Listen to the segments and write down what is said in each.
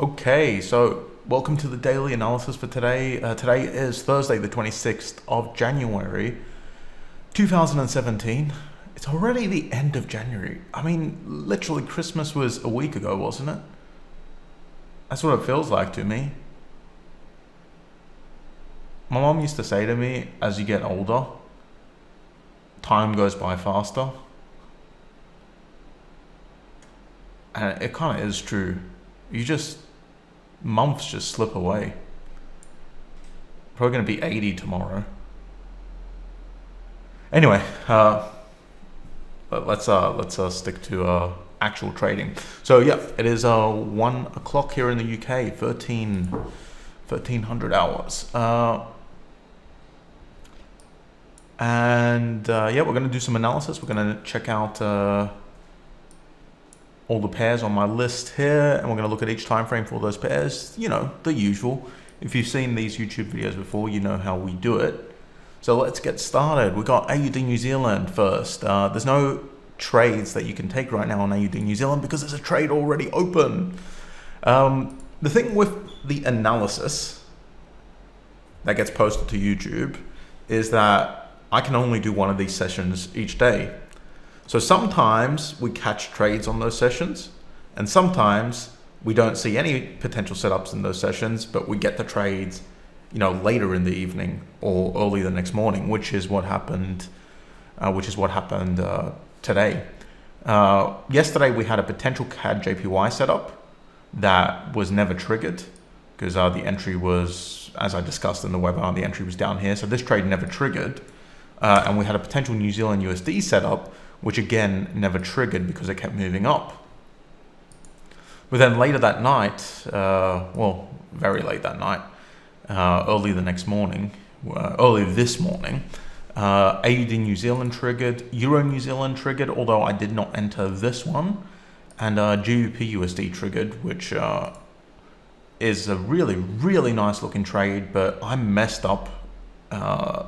Okay, so welcome to the daily analysis for today. Today is Thursday, the 26th of January, 2017. It's already the end of January. I mean, literally Christmas was a week ago, wasn't it? That's what it feels like to me. My mom used to say to me, as you get older, time goes by faster. And it kind of is true. Months just slip away. Probably going to be 80 tomorrow. Anyway, let's stick to actual trading. So yeah, it is 1 o'clock here in the UK, 1300 hours. Yeah, we're going to do some analysis. We're going to check out all the pairs on my list here, and we're going to look at each time frame for those pairs. You know, the usual. If you've seen these YouTube videos before, you know how we do it. So let's get started. We got AUD New Zealand first. There's no trades that you can take right now on AUD New Zealand because there's a trade already open. The thing with the analysis that gets posted to YouTube is that I can only do one of these sessions each day. So sometimes we catch trades on those sessions, and sometimes we don't see any potential setups in those sessions, but we get the trades, you know, later in the evening or early the next morning, which is what happened. Today. Yesterday we had a potential CAD JPY setup that was never triggered because the entry was, as I discussed in the webinar, the entry was down here. So this trade never triggered, and we had a potential New Zealand USD setup, which again never triggered because it kept moving up. But then later that night, well, very late that night, early this morning, AUD New Zealand triggered, Euro New Zealand triggered, although I did not enter this one, and GbpUsd triggered, which is a really, really nice looking trade, but I messed up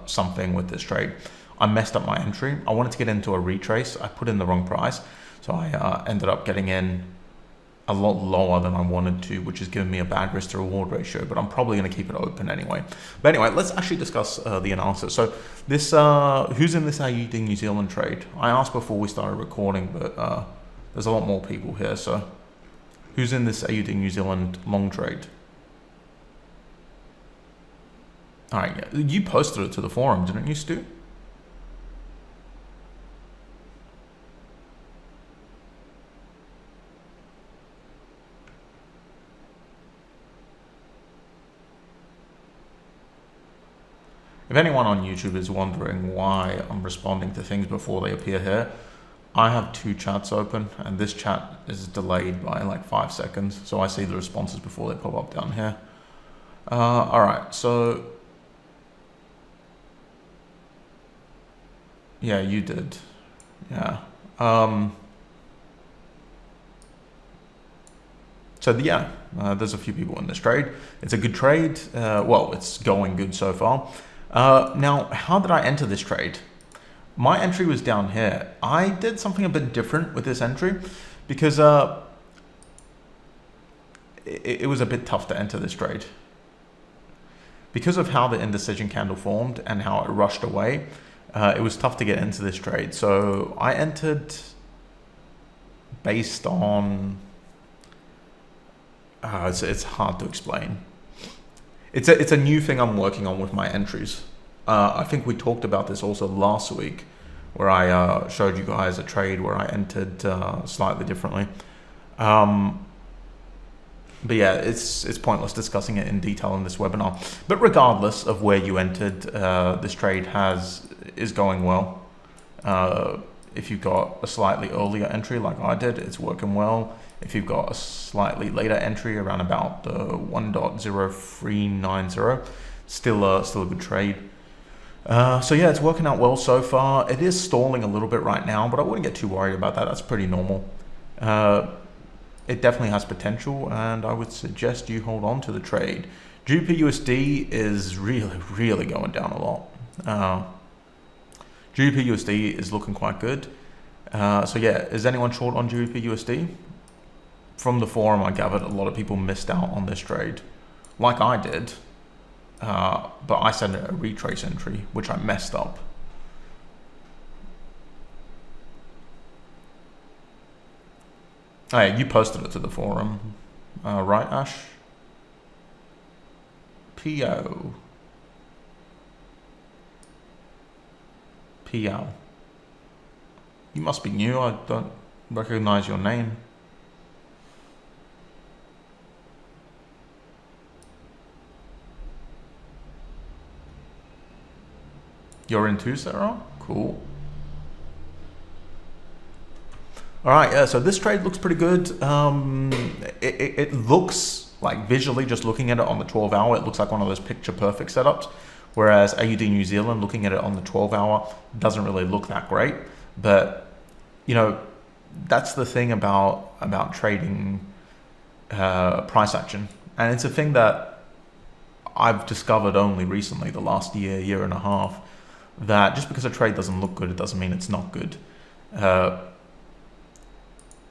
something with this trade. I messed up my entry. I wanted to get into a retrace. I put in the wrong price. So I ended up getting in a lot lower than I wanted to, which is giving me a bad risk to reward ratio, but I'm probably going to keep it open anyway. But anyway, let's actually discuss the analysis. So this, who's in this AUD New Zealand trade? I asked before we started recording, but there's a lot more people here. So who's in this AUD New Zealand long trade? All right, yeah. You posted it to the forum, didn't you, Stu? If anyone on YouTube is wondering why I'm responding to things before they appear here, I have two chats open, and this chat is delayed by like 5 seconds, so I see the responses before they pop up down here. All right, so yeah, you did, yeah. So yeah, there's a few people in this trade. It's a good trade. Well, it's going good so far. Now, how did I enter this trade? My entry was down here. I did something a bit different with this entry because it was a bit tough to enter this trade. Because of how the indecision candle formed and how it rushed away, it was tough to get into this trade. So I entered based on... it's hard to explain. It's a new thing I'm working on with my entries. I think we talked about this also last week, where I showed you guys a trade where I entered slightly differently. But yeah, it's pointless discussing it in detail in this webinar. But regardless of where you entered, this trade is going well. If you've got a slightly earlier entry like I did, it's working well. If you've got a slightly later entry around about 1.0390, still a good trade. So yeah, it's working out well so far. It is stalling a little bit right now, but I wouldn't get too worried about that. That's pretty normal. It definitely has potential, and I would suggest you hold on to the trade. GbpUsd is really going down a lot. GbpUsd is looking quite good. So yeah, is anyone short on GbpUsd? from the forum, I gathered a lot of people missed out on this trade, like I did, but I sent it a retrace entry, which I messed up. Oh yeah, you posted it to the forum, right, Ash? PO. PL. You must be new, I don't recognize your name. You're in too, Sarah? Cool. All right, yeah, so this trade looks pretty good. It looks like visually, just looking at it on the 12-hour, it looks like one of those picture perfect setups. Whereas AUD New Zealand, looking at it on the 12-hour, doesn't really look that great. But, you know, that's the thing about trading price action. And it's a thing that I've discovered only recently, the last year and a half, that just because a trade doesn't look good, it doesn't mean it's not good.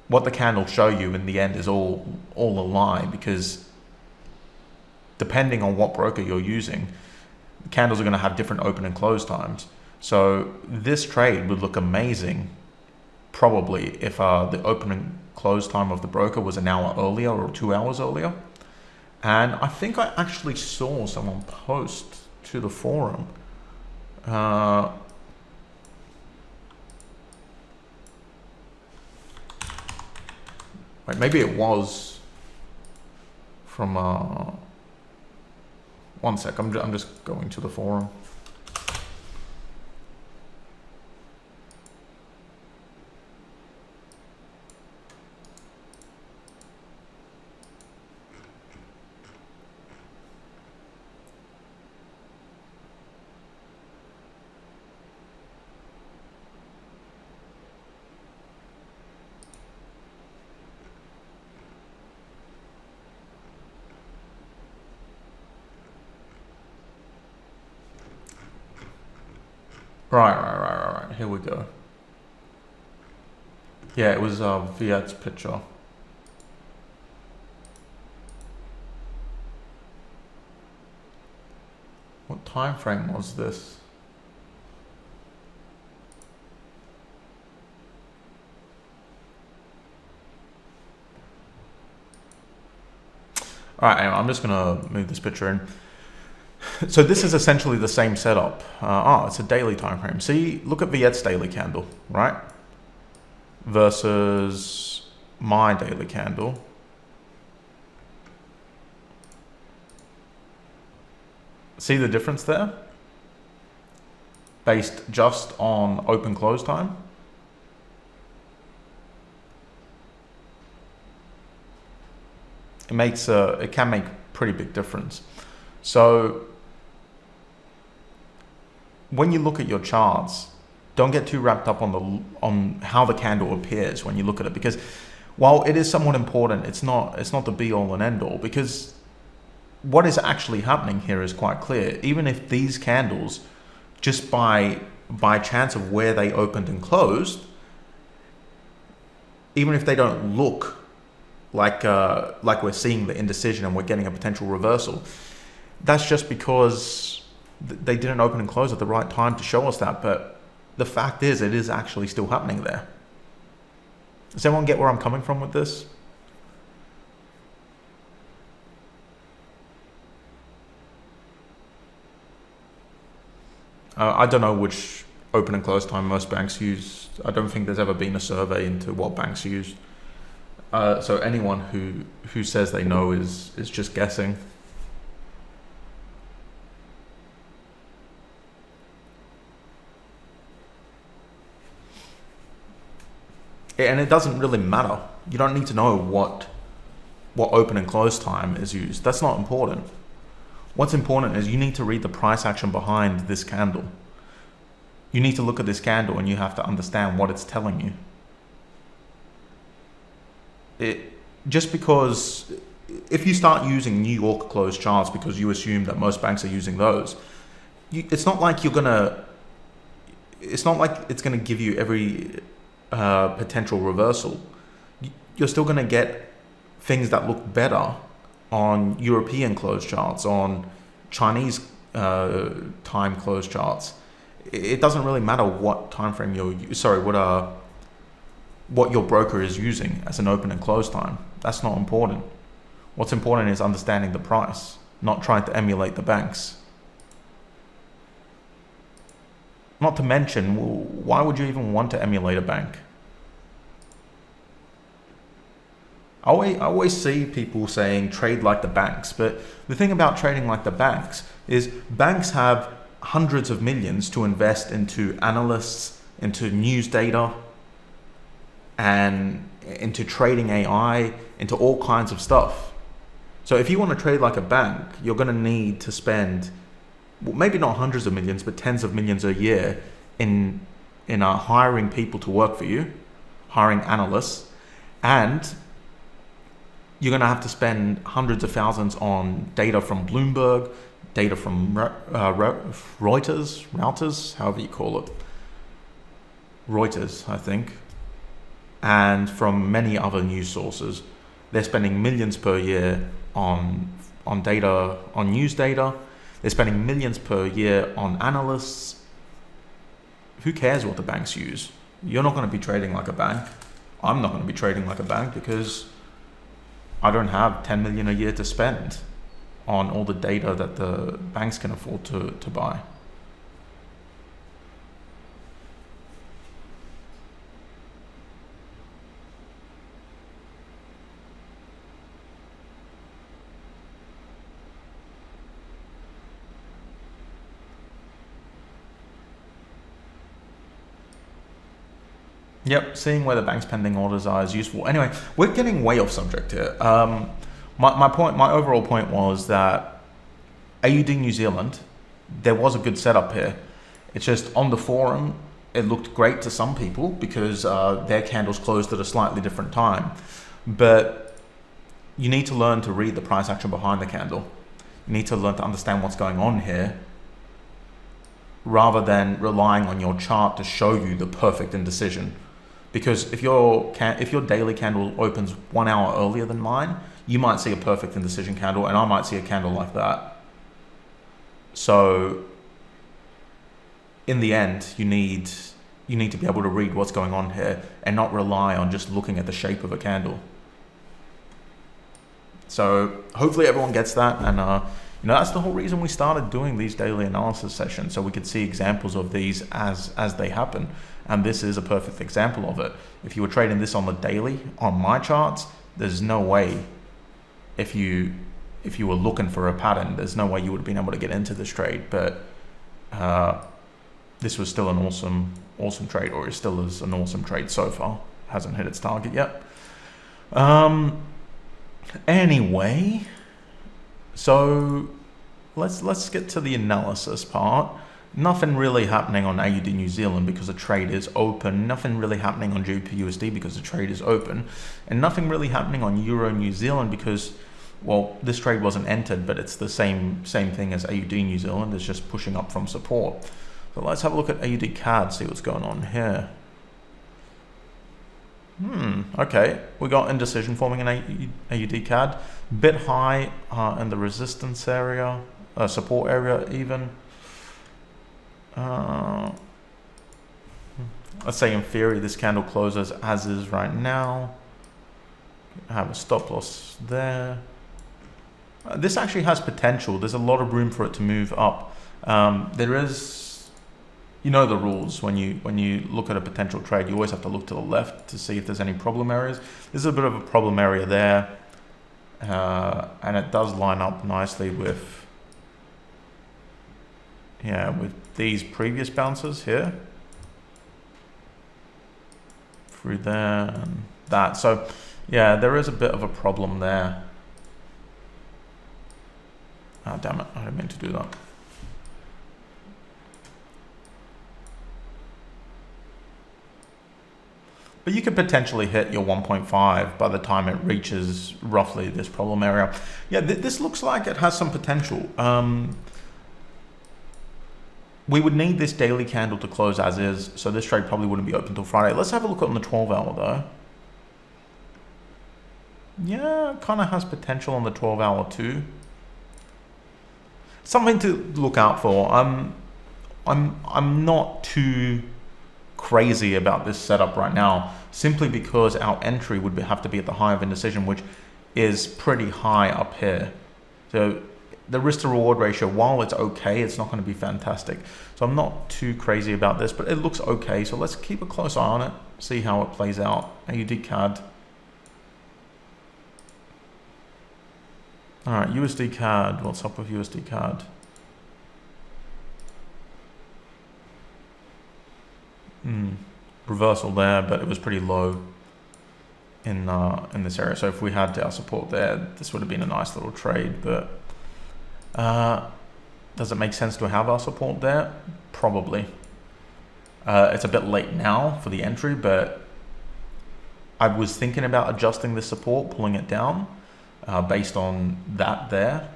What the candles show you in the end is all a lie, because depending on what broker you're using, the candles are going to have different open and close times. So this trade would look amazing probably if the open and close time of the broker was an hour earlier or 2 hours earlier. And I think I actually saw someone post to the forum. Wait, maybe it was from... one sec, I'm just going to the forum. Right. Here we go. Yeah, it was Viet's picture. What time frame was this? All right, anyway, I'm just gonna move this picture in. So this is essentially the same setup. It's a daily time frame. See, look at Viet's daily candle, right? Versus my daily candle. See the difference there? Based just on open close time. It can make pretty big difference. So when you look at your charts, don't get too wrapped up on how the candle appears when you look at it, because while it is somewhat important, it's not the be all and end all, because what is actually happening here is quite clear. Even if these candles, just by chance of where they opened and closed, even if they don't look like we're seeing the indecision and we're getting a potential reversal, that's just because they didn't open and close at the right time to show us that. But the fact is, it is actually still happening there. Does everyone get where I'm coming from with this? I don't know which open and close time most banks use. I don't think there's ever been a survey into what banks use. So anyone who says they know is just guessing. And it doesn't really matter. You don't need to know what open and close time is used. That's not important. What's important is you need to read the price action behind this candle. You need to look at this candle and you have to understand what it's telling you. Just because if you start using New York closed charts because you assume that most banks are using those, it's not like it's gonna give you every potential reversal. You're still gonna get things that look better on European close charts, on Chinese time close charts. It doesn't really matter what time frame what your broker is using as an open and close time. That's not important. What's important is understanding the price, not trying to emulate the banks. Not to mention, why would you even want to emulate a bank? I always see people saying trade like the banks, but the thing about trading like the banks is banks have hundreds of millions to invest into analysts, into news data, and into trading AI, into all kinds of stuff. So if you want to trade like a bank, you're going to need to spend, well, maybe not hundreds of millions, but tens of millions a year in hiring people to work for you, hiring analysts, and you're going to have to spend hundreds of thousands on data from Bloomberg, data from Reuters, however you call it. Reuters, I think. And from many other news sources. They're spending millions per year on data, on news data. They're spending millions per year on analysts. Who cares what the banks use? You're not going to be trading like a bank. I'm not going to be trading like a bank because I don't have 10 million a year to spend on all the data that the banks can afford to buy. Yep, seeing where the bank's pending orders are is useful. Anyway, we're getting way off subject here. My overall point was that AUD New Zealand, there was a good setup here. It's just on the forum, it looked great to some people because their candles closed at a slightly different time. But you need to learn to read the price action behind the candle. You need to learn to understand what's going on here, rather than relying on your chart to show you the perfect indecision. Because if your daily candle opens 1 hour earlier than mine, you might see a perfect indecision candle, and I might see a candle like that. So in the end, you need to be able to read what's going on here and not rely on just looking at the shape of a candle. So hopefully everyone gets that, and that's the whole reason we started doing these daily analysis sessions, so we could see examples of these as they happen. And this is a perfect example of it. If you were trading this on the daily, on my charts, there's no way, if you were looking for a pattern, there's no way you would have been able to get into this trade. But this was still an awesome trade, or it still is an awesome trade so far. Hasn't hit its target yet. Anyway, so let's get to the analysis part. Nothing really happening on AUD New Zealand because the trade is open. Nothing really happening on GbpUsd because the trade is open. And nothing really happening on Euro New Zealand because, well, this trade wasn't entered, but it's the same thing as AUD New Zealand. It's just pushing up from support. So let's have a look at AudCad, see what's going on here. Okay, we got indecision forming in AudCad. Bit high in the resistance area, support area even. Let's say in theory this candle closes as is right now. I have a stop loss there. This actually has potential. There's a lot of room for it to move up. There is, you know the rules, when you look at a potential trade, you always have to look to the left to see if there's any problem areas. There's a bit of a problem area there, and it does line up nicely with these previous bounces here, through there and that. So yeah, there is a bit of a problem there. Ah, damn it, I didn't mean to do that. But you could potentially hit your 1.5 by the time it reaches roughly this problem area. Yeah, this looks like it has some potential. We would need this daily candle to close as is, so this trade probably wouldn't be open until Friday. Let's have a look on the 12 hour though. Yeah, kind of has potential on the 12-hour too. Something to look out for. I'm not too crazy about this setup right now, simply because our entry would have to be at the high of indecision, which is pretty high up here. So the risk to reward ratio, while it's okay, it's not going to be fantastic. So I'm not too crazy about this, but it looks okay. So let's keep a close eye on it, see how it plays out. AudCad. All right, UsdCad. What's up with UsdCad? Reversal there, but it was pretty low in this area. So if we had our support there, this would have been a nice little trade. But does it make sense to have our support there? Probably. It's a bit late now for the entry, but I was thinking about adjusting the support, pulling it down based on that there.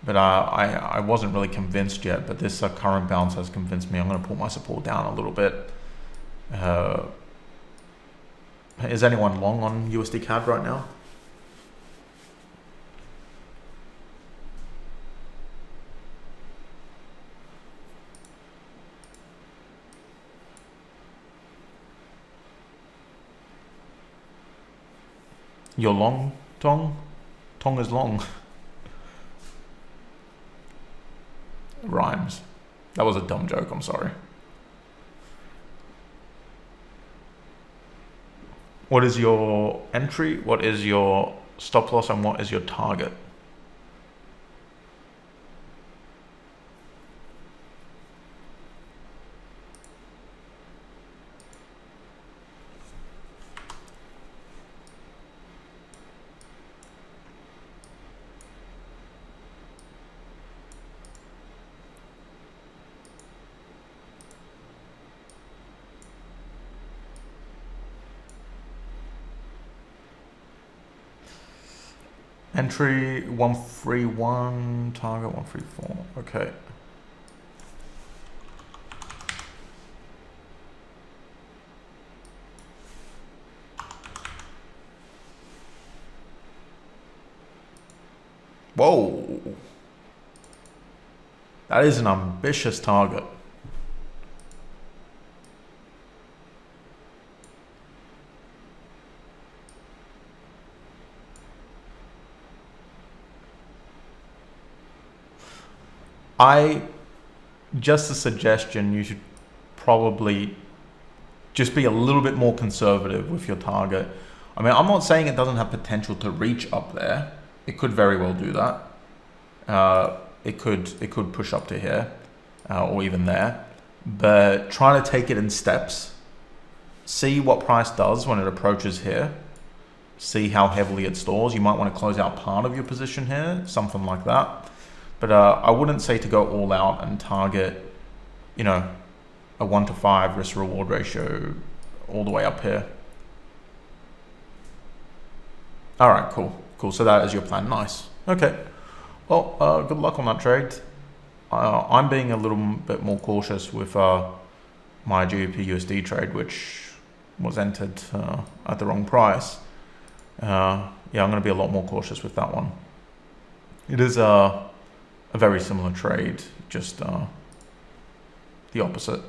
But I wasn't really convinced yet, but this current bounce has convinced me. I'm going to pull my support down a little bit. Is anyone long on USDCAD right now? You're long, Tong? Tong is long. Rhymes. That was a dumb joke, I'm sorry. What is your entry? What is your stop loss? And what is your target? Entry 131, target 134. Okay. Whoa. That is an ambitious target. Just a suggestion, you should probably just be a little bit more conservative with your target. I mean, I'm not saying it doesn't have potential to reach up there. It could very well do that. It could push up to here or even there, but try to take it in steps. See what price does when it approaches here. See how heavily it stores. You might want to close out part of your position here, something like that. But I wouldn't say to go all out and target, you know, a 1-to-5 risk reward ratio all the way up here. All right, cool. So that is your plan. Nice. Okay. Well, good luck on that trade. I'm being a little bit more cautious with my GbpUsd trade, which was entered at the wrong price. Yeah, I'm going to be a lot more cautious with that one. It is a very similar trade, just the opposite.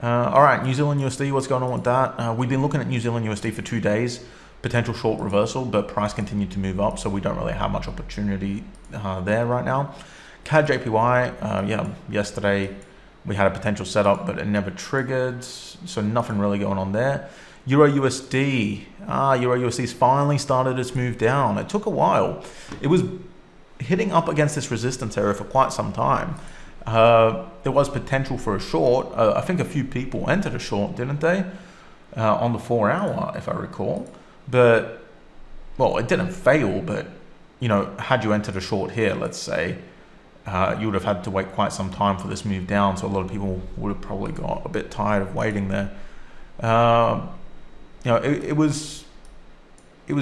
All right, New Zealand USD, what's going on with that? We've been looking at New Zealand USD for 2 days, potential short reversal, but price continued to move up, so we don't really have much opportunity there right now. CAD JPY, yeah, yesterday we had a potential setup, but it never triggered, so nothing really going on there. Euro USD, Euro USD's finally started its move down. It took a while. It was hitting up against this resistance area for quite some time. There was potential for a short. I think a few people entered a short, didn't they? On the 4 hour, if I recall. But, well, it didn't fail, but, you know, had you entered a short here, let's say, you would have had to wait quite some time for this move down. So a lot of people would have probably got a bit tired of waiting there. You know, it was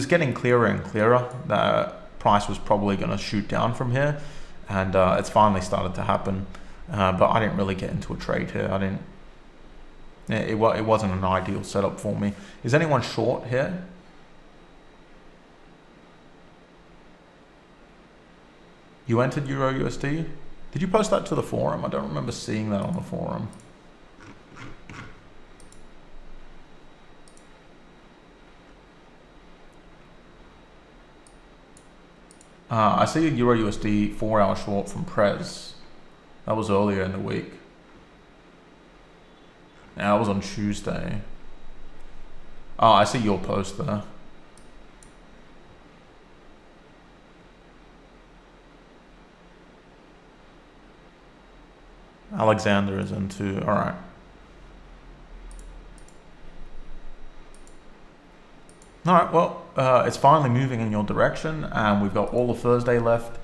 getting clearer and clearer that price was probably going to shoot down from here, and it's finally started to happen. But I didn't really get into a trade here. It wasn't an ideal setup for me. Is anyone short here? You entered Euro USD? Did you post that to the forum? I don't remember seeing that on the forum. I see a Euro USD 4-hour short from Prez. That was earlier in the week. Yeah, that was on Tuesday. Oh, I see your post there. Alexander is into, all right. All right, well, it's finally moving in your direction, and we've got all of Thursday left,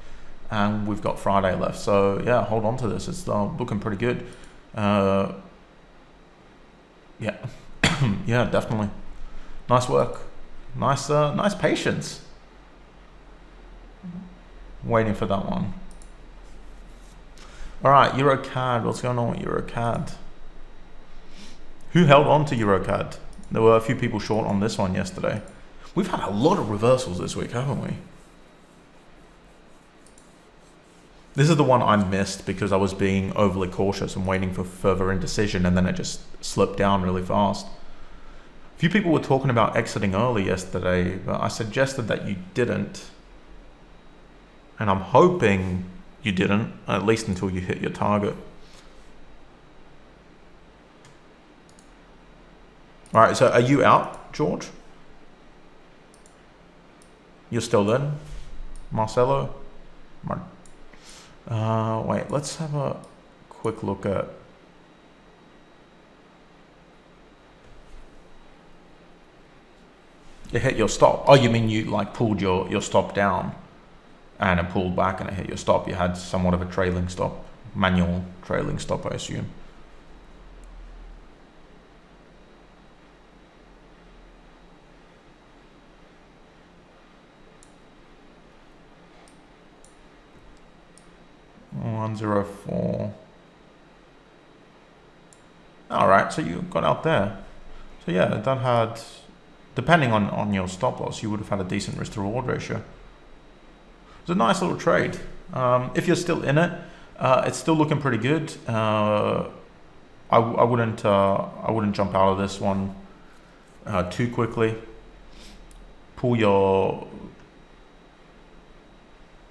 and we've got Friday left. So yeah, hold on to this. It's looking pretty good. Yeah, yeah, definitely. Nice work. Nice patience. Waiting for that one. All right, UsdCad. What's going on with UsdCad? Who held on to UsdCad? There were a few people short on this one yesterday. We've had a lot of reversals this week, haven't we? This is the one I missed because I was being overly cautious and waiting for further indecision, and then it just slipped down really fast. A few people were talking about exiting early yesterday, but I suggested that you didn't. And I'm hoping you didn't, at least until you hit your target. All right, so are you out, George? You're still there, Marcelo? Wait, let's have a quick look at. You hit your stop. Oh, you mean you like pulled your stop down and it pulled back and it hit your stop. You had somewhat of a trailing stop, manual trailing stop, I assume. $104. All right, so you got out there. So yeah, that had, depending on your stop loss, you would have had a decent risk to reward ratio. It's a nice little trade. If you're still in it, it's still looking pretty good. I wouldn't jump out of this one too quickly. Pull your,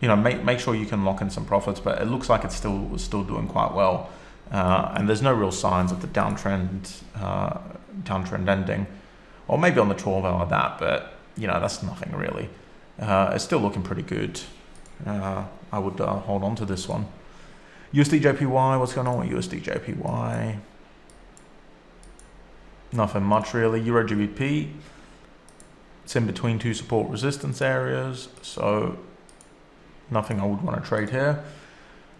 make sure you can lock in some profits, but it looks like it's still doing quite well, and there's no real signs of the downtrend ending, or maybe on the 12-hour that, but that's nothing really. It's still looking pretty good. I would hold on to this one. UsdJPY, what's going on with UsdJPY? Nothing much really. Euro GBP, it's in between two support resistance areas, so nothing I would want to trade here.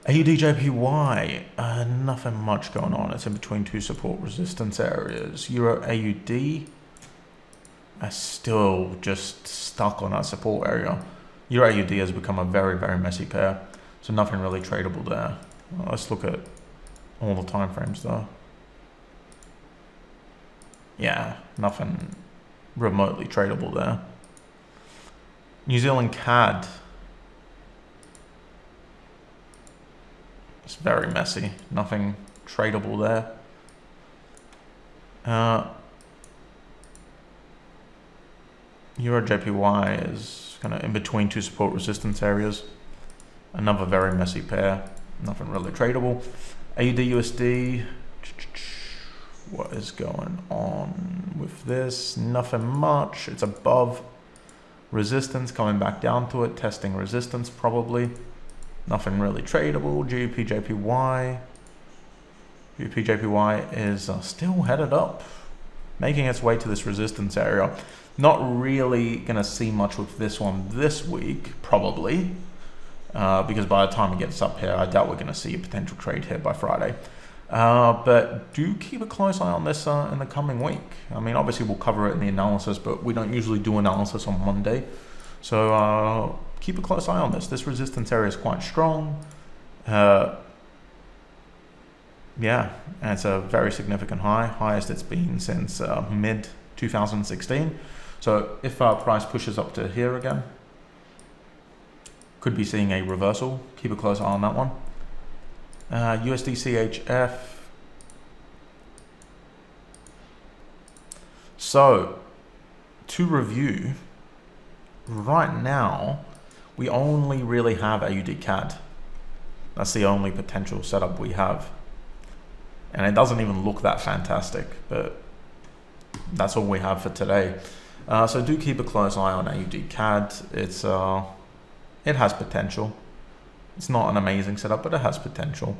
AUDJPY, nothing much going on. It's in between two support resistance areas. Euro AUD, still just stuck on that support area. Euro AUD has become a very, very messy pair, so nothing really tradable there. Let's look at all the time frames though. Yeah, nothing remotely tradable there. New Zealand CAD, it's very messy, nothing tradable there. Euro JPY is kind of in between two support resistance areas. Another very messy pair, nothing really tradable. AUD USD, what is going on with this? Nothing much. It's above resistance, coming back down to it, testing resistance probably. Nothing really tradable. GbpJPY. GbpJPY is still headed up, making its way to this resistance area. Not really going to see much with this one this week, probably, because by the time it gets up here, I doubt we're going to see a potential trade here by Friday. But do keep a close eye on this in the coming week. I mean, obviously we'll cover it in the analysis, but we don't usually do analysis on Monday. So keep a close eye on this. This resistance area is quite strong. Yeah, and it's a very significant high, highest it's been since mid 2016. So if our price pushes up to here again, Could be seeing a reversal. Keep a close eye on that one. USDCHF. So, to review, right now, we only really have AudCad. That's the only potential setup we have. And it doesn't even look that fantastic, but that's all we have for today. So do keep a close eye on AudCad. It has potential. It's not an amazing setup, but it has potential.